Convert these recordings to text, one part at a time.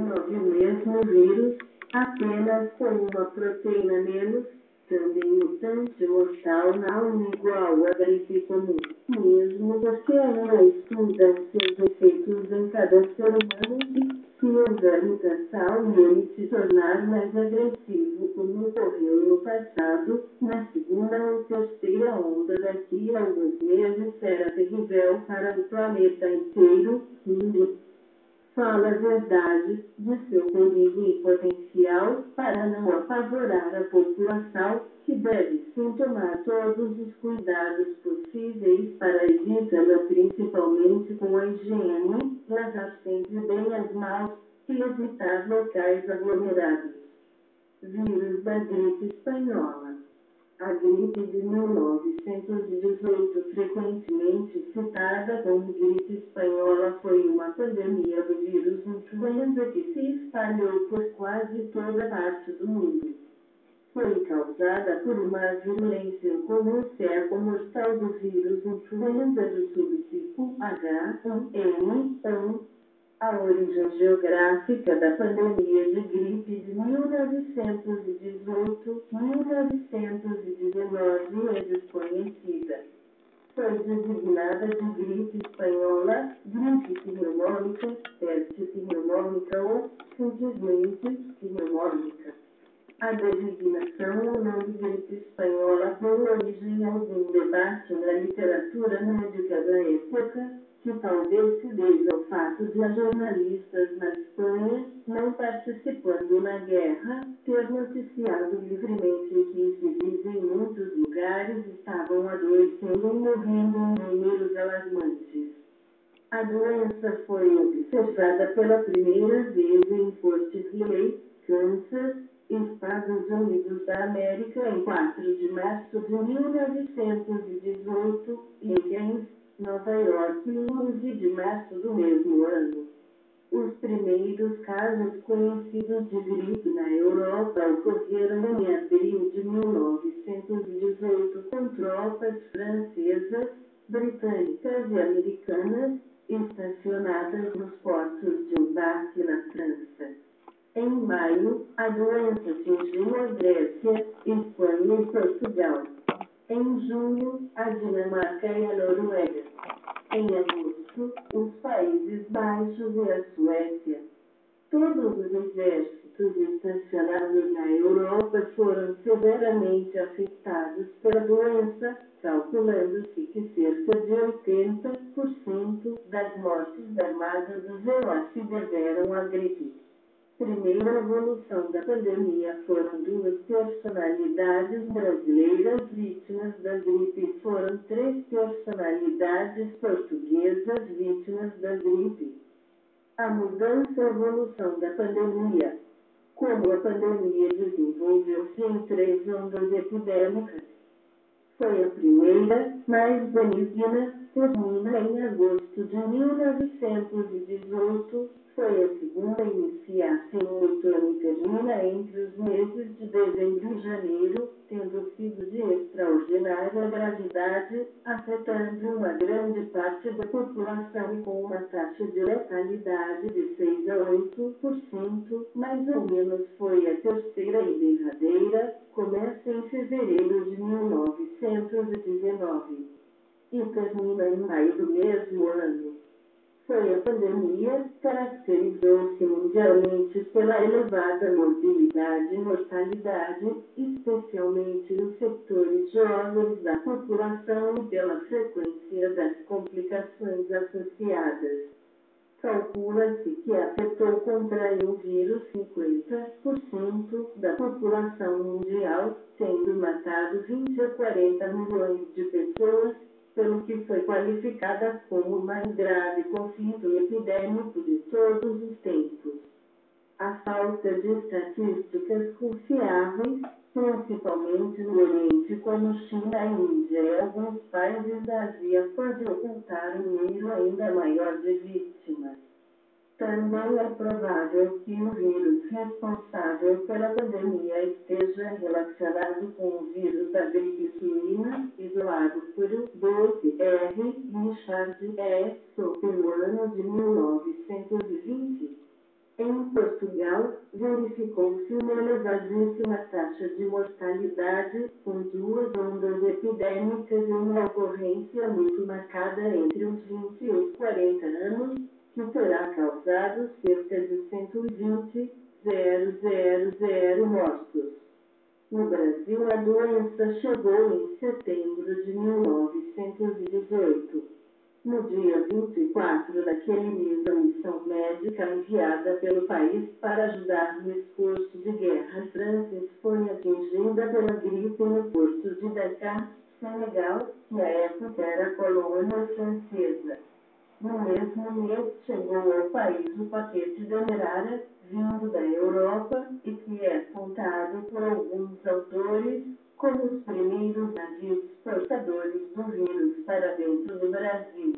Covid-19, o mesmo vírus, apenas com uma proteína menos, também mutante mortal não igual à gripe comum. Mesmo porque ela estuda seus efeitos em cada ser humano e, se houver mutação e ele se tornar mais agressivo, como ocorreu no passado, na segunda ou terceira onda daqui a alguns meses será terrível para o planeta inteiro. Ninguém fala a verdade de seu perigo e potencial para não apavorar a população, que deve sim tomar todos os cuidados possíveis para evitá-la, principalmente com a higiene, lavar sempre bem as mãos e evitar locais aglomerados. Vírus da gripe espanhola. A gripe de 1918, frequentemente citada como gripe espanhola, foi uma pandemia do vírus influenza que se espalhou por quase toda parte do mundo. Foi causada por uma virulência comum mortal do vírus influenza do subtipo H1N1. A origem geográfica da pandemia de gripe de 1918-1919 é desconhecida. Foi designada de gripe espanhola, gripe pneumônica, peste pneumônica ou, simplesmente, pneumônica. A designação ou não de gripe espanhola deu origem a algum debate na literatura médica da época, que talvez se deve ao fato de as jornalistas na Espanha, não participando na guerra, ter noticiado livremente que civis em muitos lugares estavam adoecendo e morrendo em números alarmantes. A doença foi observada pela primeira vez em Fort Riley, Kansas, Estados Unidos da América, em 4 de março de 1918, e em Keynes, Nova York, em 11 de março do mesmo ano. Os primeiros casos conhecidos de gripe na Europa ocorreram em abril de 1918 com tropas francesas, britânicas e americanas estacionadas nos portos de embarque na França. Em maio, a doença atingiu a Grécia, Espanha e Portugal. Em junho, a Dinamarca e a Noruega. Em agosto, os Países Baixos e a Suécia. Todos os exércitos estacionados na Europa foram severamente afetados pela doença, calculando-se que cerca de 80% das mortes armadas dos heróis se deveram à gripe. Primeira evolução da pandemia foram 2 personalidades brasileiras vítimas da gripe. Foram 3 personalidades portuguesas vítimas da gripe. A mudança e evolução da pandemia. Como a pandemia desenvolveu-se em 3 ondas epidêmicas. Foi a primeira, mais benigna, termina em agosto de 1918. Foi a segunda, inicia-se em outono e termina entre os meses de dezembro e janeiro, tendo sido de extraordinária gravidade, afetando uma grande parte da população e com uma taxa de letalidade de 6 a 8%, mais ou menos. Foi a terceira e derradeira, começa em fevereiro de 1919 e termina em maio do mesmo ano. Foi a pandemia, caracterizou-se mundialmente pela elevada morbilidade e mortalidade, especialmente nos setores jovens da população e pela frequência das complicações associadas. Calcula-se que afetou contraiu o vírus 50% da população mundial, tendo matado 20 a 40 milhões de pessoas, pelo que foi qualificada como o mais grave conflito epidêmico de todos os tempos. A falta de estatísticas confiáveis, principalmente no Oriente como China e Índia e alguns países da Ásia, pode ocultar um número ainda maior de vítimas. Também é provável que o vírus responsável pela pandemia esteja relacionado com o vírus da gripe suína, isolado por Dr. Richard E. Soper no ano de 1920. Em Portugal, verificou-se uma elevadíssima taxa de mortalidade, com duas ondas epidêmicas e uma ocorrência muito marcada entre os 20 e os 40 anos, que terá causado cerca de 120.000 mortos. No Brasil, a doença chegou em setembro de 1918. No dia 24 daquele mês, a missão médica enviada pelo país para ajudar no esforço de guerra francês foi atingida pela gripe no porto de Dakar, Senegal, que à época era colônia francesa. No mesmo mês, chegou ao país o paquete Demerara, vindo da Europa, e que é apontado por alguns autores como os primeiros navios portadores do vírus para dentro do Brasil.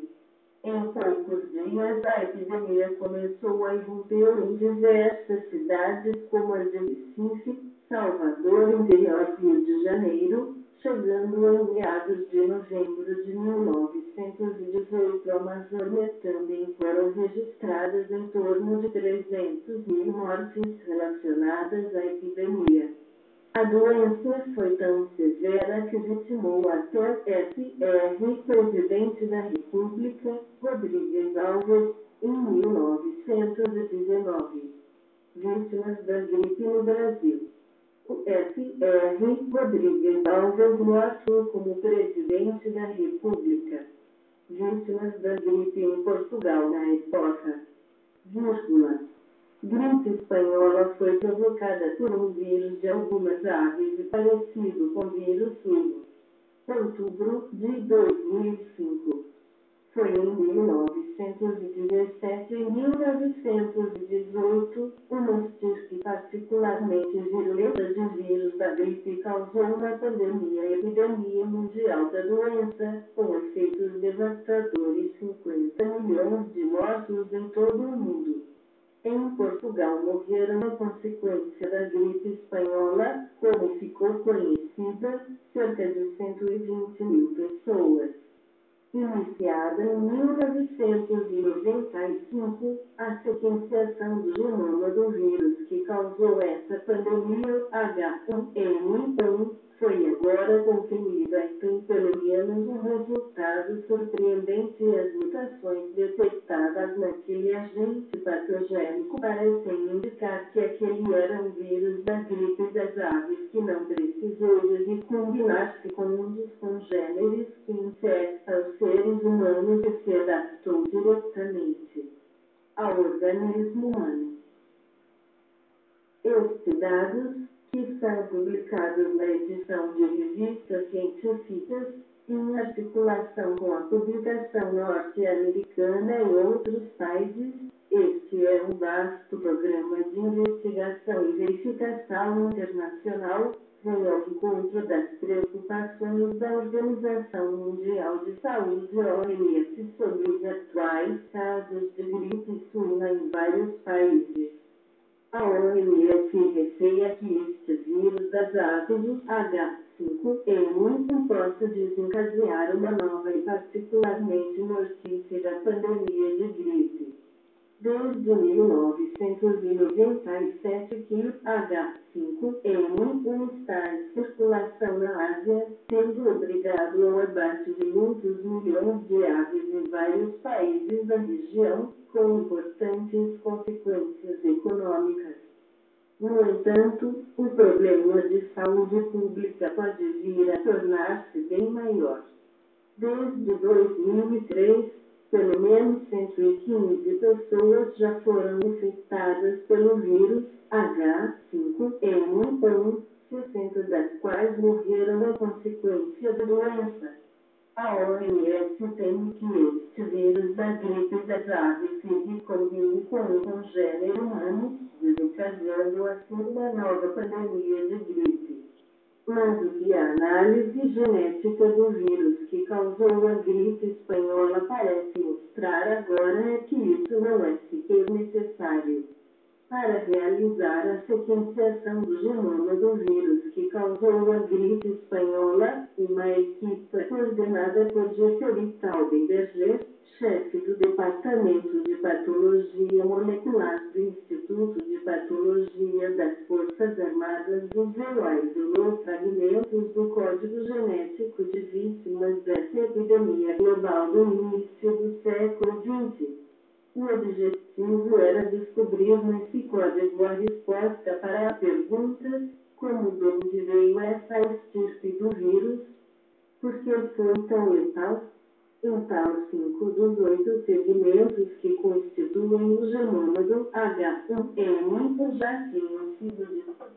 Em poucos dias, a epidemia começou a irromper em diversas cidades como as de Recife, Salvador, interior Rio de Janeiro, chegando em meados de novembro de 1918 a Amazônia. Também foram registradas em torno de 300.000 mortes relacionadas à epidemia. A doença foi tão severa que vitimou até o Fr. Presidente da República, Rodrigues Alves, em 1919. Vítimas da gripe no Brasil. O Fr. Rodrigues Alves no ator como Presidente da República. Vítimas da gripe em Portugal na época. Gripe espanhola foi provocada por um vírus de algumas aves e parecido com vírus suíno. Outubro de 2005. Foi em 1917 e 1918, uma estirpe particularmente virulenta de vírus da gripe causou uma epidemia mundial da doença, com efeitos devastadores, 50 milhões de mortos em todo o mundo. Em Portugal morreram a consequência da gripe espanhola, como ficou conhecida, cerca de 120.000 pessoas. Iniciada em 1995, a sequenciação do genoma do vírus que causou essa pandemia H1N1 foi agora concluída e tem pelo menos um resultado surpreendente. As mutações detectadas naquele agente patogênico parecem indicar que aquele era um vírus da gripe das aves que não precisou de recombinar-se com um dos congêneres que infecta os seres humanos e se adaptou diretamente ao organismo humano. Estes dados, que são publicados na edição de revistas científicas, em articulação com a publicação norte-americana e outros países, este é um vasto programa de investigação e verificação internacional, vem ao encontro das preocupações da Organização Mundial de Saúde (OMS) sobre os atuais casos de gripe suína em vários países. A OMS receia que este vírus das aves, H5N1, possa desencadear uma nova e particularmente mortífera pandemia de gripe. Desde 1997 que H5N1 está em circulação na Ásia, tendo obrigado ao abate de muitos milhões de aves em vários países da região, com importantes consequências econômicas. No entanto, o problema de saúde pública pode vir a tornar-se bem maior. Desde 2003, pelo menos 115 pessoas já foram infectadas pelo vírus H5N1, 60 das quais morreram a consequência da doença. A OMS teme que este vírus da gripe das aves se recombine com um congênero humano, desencadeando assim uma nova pandemia de gripe. Mas o que a análise genética do vírus que causou a gripe espanhola parece mostrar agora é que isso não é sequer necessário. A para realizar a sequenciação do genoma do vírus que causou a gripe espanhola. Uma equipe coordenada por Jeffrey Taubenberger, chefe do Departamento de Patologia Molecular do Instituto de Patologia das Forças Armadas do ZEUA, isolou fragmentos do código genético de vítimas dessa epidemia global no início do século XX. O objetivo era descobrir nesse código a resposta para a pergunta: como de onde veio essa estirpe do vírus? Por que foi tão letal? Então, 5 dos 8 segmentos que constituem o genoma do H1N1 já tinham sido descobertos.